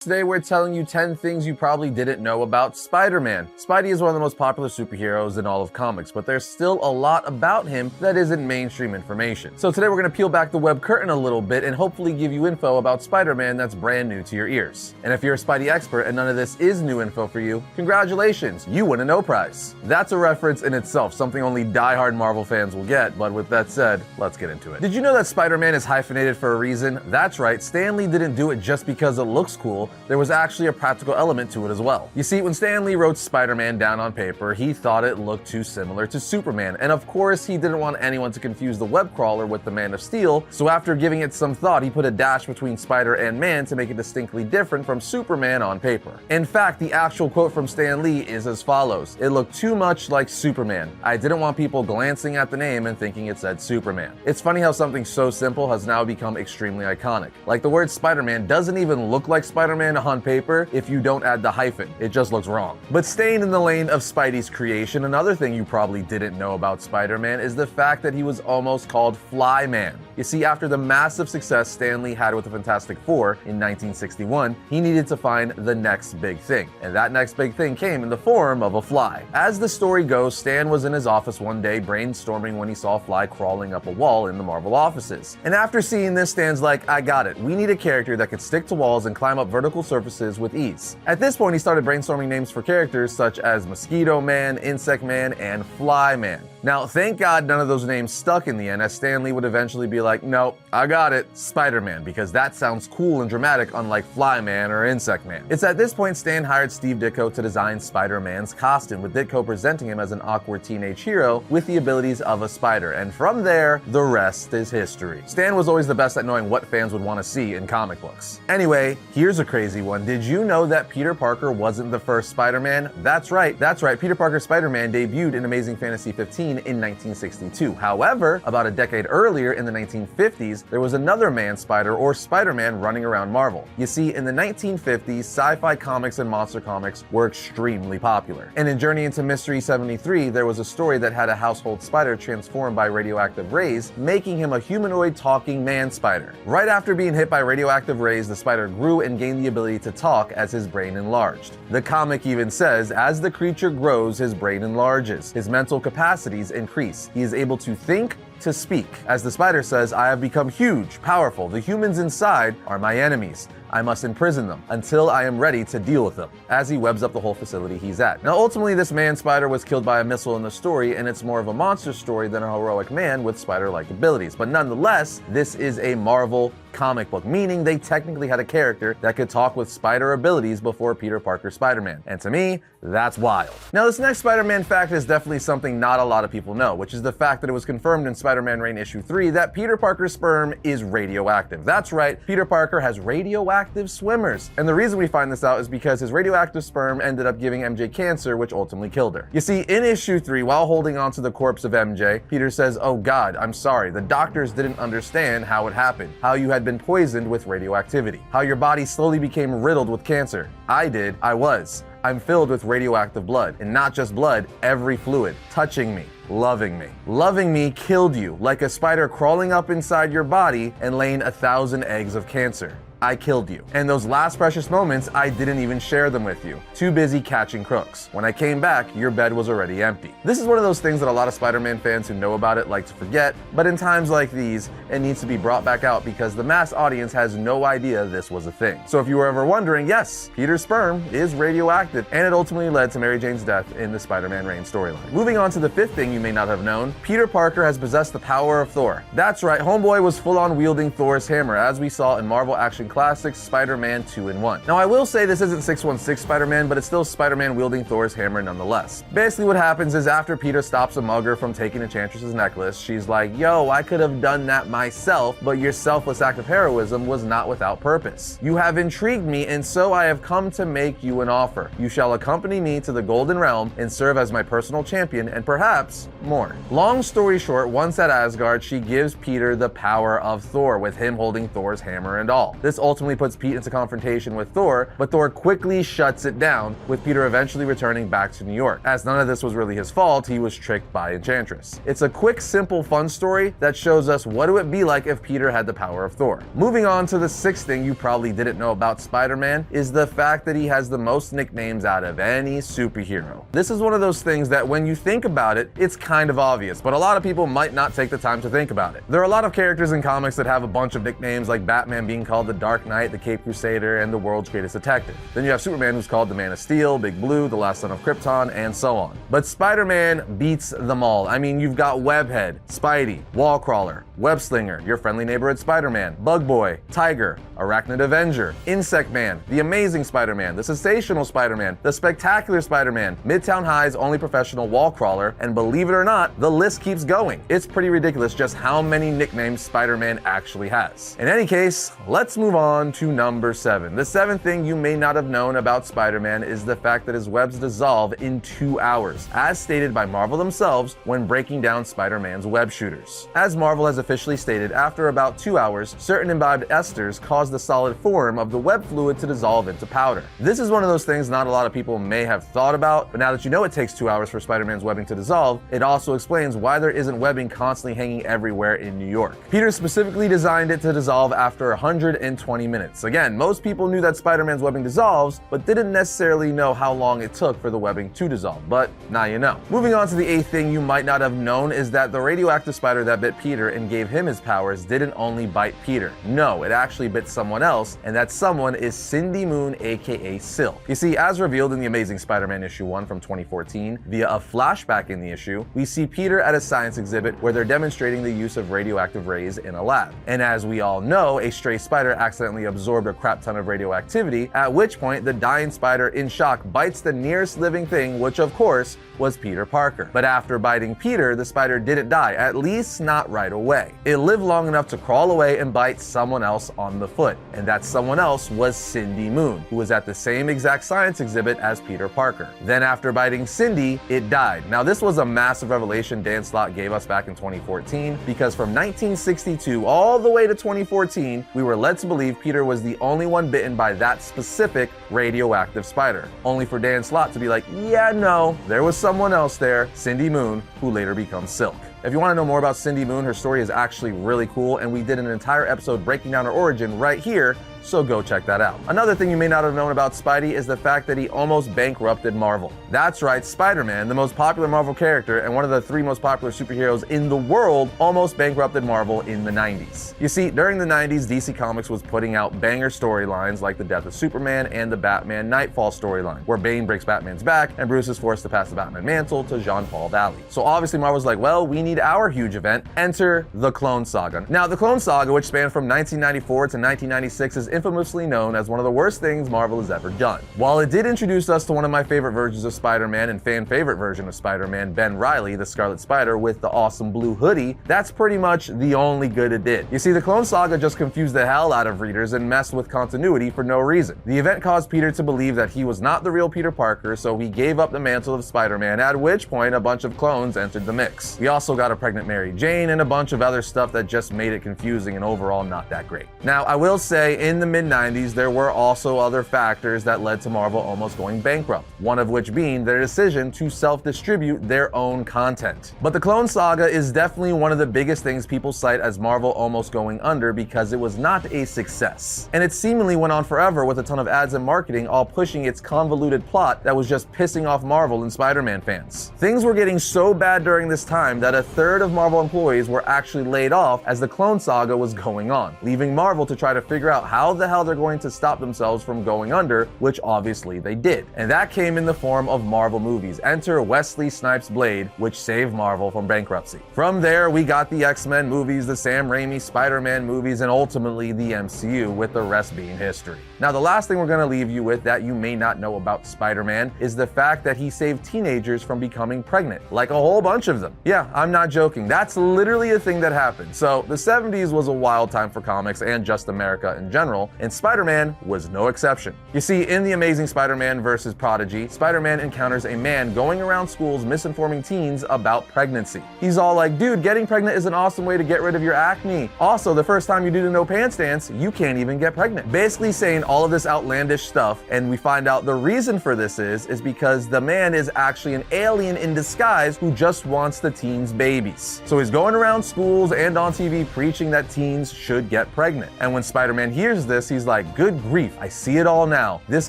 Today we're telling you 10 things you probably didn't know about Spider-Man. Spidey is one of the most popular superheroes in all of comics, but there's still a lot about him that isn't mainstream information. So today we're going to peel back the web curtain a little bit and hopefully give you info about Spider-Man that's brand new to your ears. And if you're a Spidey expert and none of this is new info for you, congratulations, you win a no prize. That's a reference in itself, something only die-hard Marvel fans will get, but with that said, let's get into it. Did you know that Spider-Man is hyphenated for a reason? That's right, Stan Lee didn't do it just because it looks cool. There was actually a practical element to it as well. You see, when Stan Lee wrote Spider-Man down on paper, he thought it looked too similar to Superman, and of course he didn't want anyone to confuse the web crawler with the Man of Steel, so after giving it some thought, he put a dash between Spider and Man to make it distinctly different from Superman on paper. In fact, the actual quote from Stan Lee is as follows: "It looked too much like Superman. I didn't want people glancing at the name and thinking it said Superman." It's funny how something so simple has now become extremely iconic. Like the word Spider-Man doesn't even look like Spider-Man on paper if you don't add the hyphen. It just looks wrong. But staying in the lane of Spidey's creation, another thing you probably didn't know about Spider-Man is the fact that he was almost called Fly-Man. You see, after the massive success Stan Lee had with the Fantastic Four in 1961, he needed to find the next big thing. And that next big thing came in the form of a fly. As the story goes, Stan was in his office one day brainstorming when he saw a fly crawling up a wall in the Marvel offices. And after seeing this, Stan's like, I got it. We need a character that could stick to walls and climb up vertical surfaces with ease. At this point, he started brainstorming names for characters such as Mosquito Man, Insect Man, and Fly Man. Now, thank God none of those names stuck in the end, as Stan Lee would eventually be like, no, I got it, Spider-Man, because that sounds cool and dramatic, unlike Fly Man or Insect Man. It's at this point Stan hired Steve Ditko to design Spider-Man's costume, with Ditko presenting him as an awkward teenage hero with the abilities of a spider, and from there, the rest is history. Stan was always the best at knowing what fans would want to see in comic books. Anyway, here's a crazy one. Did you know that Peter Parker wasn't the first Spider-Man? That's right, Peter Parker's Spider-Man debuted in Amazing Fantasy 15 in 1962. However, about a decade earlier, in the 1950s, there was another Man-Spider, or Spider-Man, running around Marvel. You see, in the 1950s, sci-fi comics and monster comics were extremely popular. And in Journey into Mystery 73, there was a story that had a household spider transformed by radioactive rays, making him a humanoid talking man-spider. Right after being hit by radioactive rays, the spider grew and gained the ability to talk as his brain enlarged. The comic even says, as the creature grows, his brain enlarges, his mental capacities increase. He is able to think, to speak. As the spider says, I have become huge, powerful. The humans inside are my enemies. I must imprison them until I am ready to deal with them, as he webs up the whole facility he's at. Now, ultimately, this man-spider was killed by a missile in the story, and it's more of a monster story than a heroic man with spider-like abilities. But nonetheless, this is a Marvel comic book, meaning they technically had a character that could talk with spider abilities before Peter Parker Spider-Man. And to me, that's wild. Now, this next Spider-Man fact is definitely something not a lot of people know, which is the fact that it was confirmed in Spider-Man Reign issue 3 that Peter Parker's sperm is radioactive. That's right, Peter Parker has radioactive swimmers. And the reason we find this out is because his radioactive sperm ended up giving MJ cancer, which ultimately killed her. You see, in issue 3, while holding onto the corpse of MJ, Peter says, oh God, I'm sorry, the doctors didn't understand how it happened, how you had been poisoned with radioactivity, how your body slowly became riddled with cancer. I did, I was. I'm filled with radioactive blood, and not just blood, every fluid, touching me, loving me. Loving me killed you, like a spider crawling up inside your body and laying 1,000 eggs of cancer. I killed you. And those last precious moments, I didn't even share them with you. Too busy catching crooks. When I came back, your bed was already empty. This is one of those things that a lot of Spider-Man fans who know about it like to forget, but in times like these, it needs to be brought back out because the mass audience has no idea this was a thing. So if you were ever wondering, yes, Peter's sperm is radioactive, and it ultimately led to Mary Jane's death in the Spider-Man Reign storyline. Moving on to the fifth thing you may not have known, Peter Parker has possessed the power of Thor. That's right, Homeboy was full-on wielding Thor's hammer, as we saw in Marvel Action Classics Spider-Man 2-in-1. Now, I will say this isn't 616 Spider-Man, but it's still Spider-Man wielding Thor's hammer nonetheless. Basically, what happens is after Peter stops a mugger from taking Enchantress's necklace, she's like, yo, I could have done that myself, but your selfless act of heroism was not without purpose. You have intrigued me, and so I have come to make you an offer. You shall accompany me to the Golden Realm and serve as my personal champion, and perhaps more. Long story short, once at Asgard, she gives Peter the power of Thor, with him holding Thor's hammer and all. This ultimately puts Pete into confrontation with Thor, but Thor quickly shuts it down, with Peter eventually returning back to New York. As none of this was really his fault, he was tricked by Enchantress. It's a quick, simple, fun story that shows us what it would be like if Peter had the power of Thor. Moving on to the sixth thing you probably didn't know about Spider-Man is the fact that he has the most nicknames out of any superhero. This is one of those things that when you think about it, it's kind of obvious, but a lot of people might not take the time to think about it. There are a lot of characters in comics that have a bunch of nicknames, like Batman being called the Dark Knight, the Cape Crusader, and the world's greatest detective. Then you have Superman, who's called the Man of Steel, Big Blue, the last son of Krypton, and so on. But Spider-Man beats them all. I mean, you've got Webhead, Spidey, Wallcrawler, Webslinger, your friendly neighborhood Spider-Man, Bug Boy, Tiger, Arachnid Avenger, Insect Man, the Amazing Spider-Man, the Sensational Spider-Man, the Spectacular Spider-Man, Midtown High's only professional Wallcrawler, and believe it or not, the list keeps going. It's pretty ridiculous just how many nicknames Spider-Man actually has. In any case, let's move on to number 7. The seventh thing you may not have known about Spider-Man is the fact that his webs dissolve in 2 hours, as stated by Marvel themselves when breaking down Spider-Man's web shooters. As Marvel has officially stated, after about 2 hours, certain imbibed esters cause the solid form of the web fluid to dissolve into powder. This is one of those things not a lot of people may have thought about, but now that you know it takes 2 hours for Spider-Man's webbing to dissolve, it also explains why there isn't webbing constantly hanging everywhere in New York. Peter specifically designed it to dissolve after 120 minutes. Again, most people knew that Spider-Man's webbing dissolves, but didn't necessarily know how long it took for the webbing to dissolve, but now you know. Moving on to the eighth thing you might not have known is that the radioactive spider that bit Peter and gave him his powers didn't only bite Peter. No, it actually bit someone else, and that someone is Cindy Moon, aka Silk. You see, as revealed in the Amazing Spider-Man issue 1 from 2014, via a flashback in the issue, we see Peter at a science exhibit where they're demonstrating the use of radioactive rays in a lab. And as we all know, a stray spider accidentally absorbed a crap ton of radioactivity, at which point the dying spider, in shock, bites the nearest living thing, which of course was Peter Parker. But after biting Peter, the spider didn't die, at least not right away. It lived long enough to crawl away and bite someone else on the foot, and that someone else was Cindy Moon, who was at the same exact science exhibit as Peter Parker. Then after biting Cindy, it died. Now this was a massive revelation Dan Slott gave us back in 2014, because from 1962 all the way to 2014, we were led to believe Peter was the only one bitten by that specific radioactive spider, only for Dan Slott to be like, yeah, no, there was someone else there, Cindy Moon, who later becomes Silk. If you want to know more about Cindy Moon, her story is actually really cool, and we did an entire episode breaking down her origin right here, so go check that out. Another thing you may not have known about Spidey is the fact that he almost bankrupted Marvel. That's right, Spider-Man, the most popular Marvel character and one of the 3 most popular superheroes in the world, almost bankrupted Marvel in the 90s. You see, during the 90s, DC Comics was putting out banger storylines like the death of Superman and the Batman Nightfall storyline, where Bane breaks Batman's back and Bruce is forced to pass the Batman mantle to Jean-Paul Valley. So obviously Marvel's like, well, we need our huge event. Enter the Clone Saga. Now, the Clone Saga, which spanned from 1994 to 1996, is infamously known as one of the worst things Marvel has ever done. While it did introduce us to one of my favorite versions of Spider-Man and fan favorite version of Spider-Man, Ben Reilly, the Scarlet Spider with the awesome blue hoodie, that's pretty much the only good it did. You see, the Clone Saga just confused the hell out of readers and messed with continuity for no reason. The event caused Peter to believe that he was not the real Peter Parker, so he gave up the mantle of Spider-Man, at which point a bunch of clones entered the mix. We also got a pregnant Mary Jane and a bunch of other stuff that just made it confusing and overall not that great. Now, I will say, in the mid-90s, there were also other factors that led to Marvel almost going bankrupt, one of which being their decision to self-distribute their own content. But the Clone Saga is definitely one of the biggest things people cite as Marvel almost going under because it was not a success. And it seemingly went on forever with a ton of ads and marketing, all pushing its convoluted plot that was just pissing off Marvel and Spider-Man fans. Things were getting so bad during this time that a third of Marvel employees were actually laid off as the Clone Saga was going on, leaving Marvel to try to figure out how the hell they're going to stop themselves from going under, which obviously they did. And that came in the form of Marvel movies. Enter Wesley Snipes' Blade, which saved Marvel from bankruptcy. From there, we got the X-Men movies, the Sam Raimi Spider-Man movies, and ultimately the MCU, with the rest being history. Now, the last thing we're going to leave you with that you may not know about Spider-Man is the fact that he saved teenagers from becoming pregnant, like a whole bunch of them. Yeah, I'm not joking. That's literally a thing that happened. So the 70s was a wild time for comics and just America in general, channel, and Spider-Man was no exception. You see, in The Amazing Spider-Man vs. Prodigy, Spider-Man encounters a man going around schools misinforming teens about pregnancy. He's all like, dude, getting pregnant is an awesome way to get rid of your acne. Also, the first time you do the no pants dance, you can't even get pregnant. Basically saying all of this outlandish stuff, and we find out the reason for this is because the man is actually an alien in disguise who just wants the teens' babies. So he's going around schools and on TV preaching that teens should get pregnant. And when Spider-Man hears this, he's like, good grief, I see it all now. This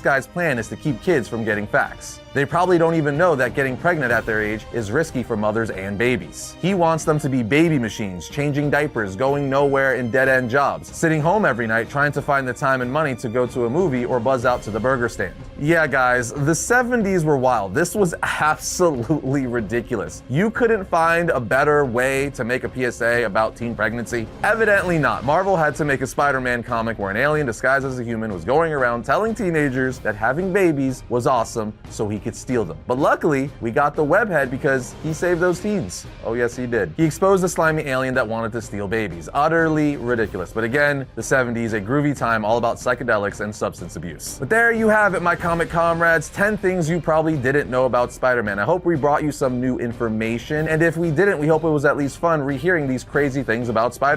guy's plan is to keep kids from getting facts. They probably don't even know that getting pregnant at their age is risky for mothers and babies. He wants them to be baby machines, changing diapers, going nowhere in dead-end jobs, sitting home every night trying to find the time and money to go to a movie or buzz out to the burger stand. Yeah, guys, the 70s were wild. This was absolutely ridiculous. You couldn't find a better way to make a PSA about teen pregnancy? Evidently not. Marvel had to make a Spider-Man comic where an alien disguised as a human was going around telling teenagers that having babies was awesome so he could steal them. But luckily, we got the webhead because he saved those teens. Oh yes, he did. He exposed the slimy alien that wanted to steal babies. Utterly ridiculous. But again, the 70s, a groovy time all about psychedelics and substance abuse. But there you have it, my comic comrades. 10 things you probably didn't know about Spider-Man. I hope we brought you some new information. And if we didn't, we hope it was at least fun rehearing these crazy things about Spider-Man.